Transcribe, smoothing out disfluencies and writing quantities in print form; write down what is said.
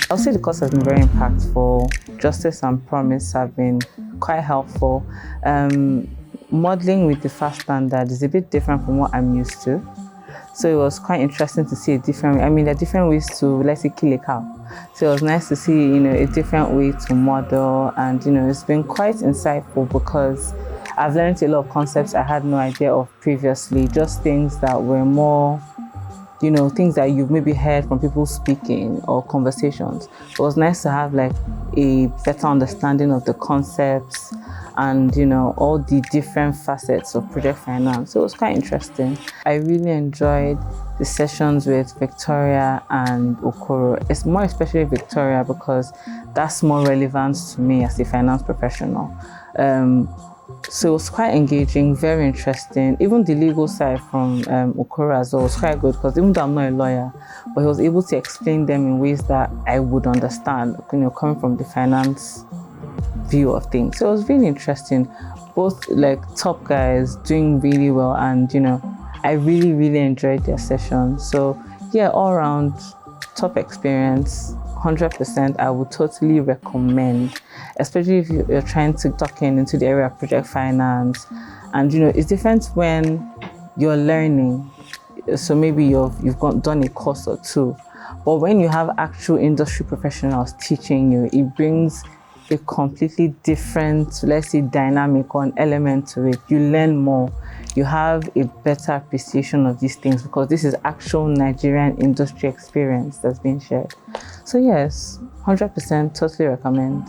I'll say the course has been very impactful. Justice and promise have been quite helpful. Modeling with the fast standard is a bit different from what I'm used to. So it was quite interesting to see a different way. I mean, there are different ways to, let's say, kill a cow. So it was nice to see, a different way to model. And, it's been quite insightful because I've learned a lot of concepts I had no idea of previously, just things that were more, things that you've maybe heard from people speaking or conversations. It was nice to have like a better understanding of the concepts and, all the different facets of project finance. So it was quite interesting. I really enjoyed the sessions with Victoria and Okoro. It's more especially Victoria because that's more relevant to me as a finance professional. So it was quite engaging, very interesting. Even the legal side from Okoro as well was quite good because even though I'm not a lawyer, but he was able to explain them in ways that I would understand, coming from the finance view of things. So it was really interesting. Both like top guys doing really well, and I really, really enjoyed their session. So yeah, all around top experience. 100%, I would totally recommend, especially if you're trying to tuck into the area of project finance. And it's different when you're learning. So maybe you've done a course or two, but when you have actual industry professionals teaching you, it brings a completely different, let's say, dynamic or an element to it. You learn more. You have a better appreciation of these things because this is actual Nigerian industry experience that's being shared. So yes, 100% totally recommend.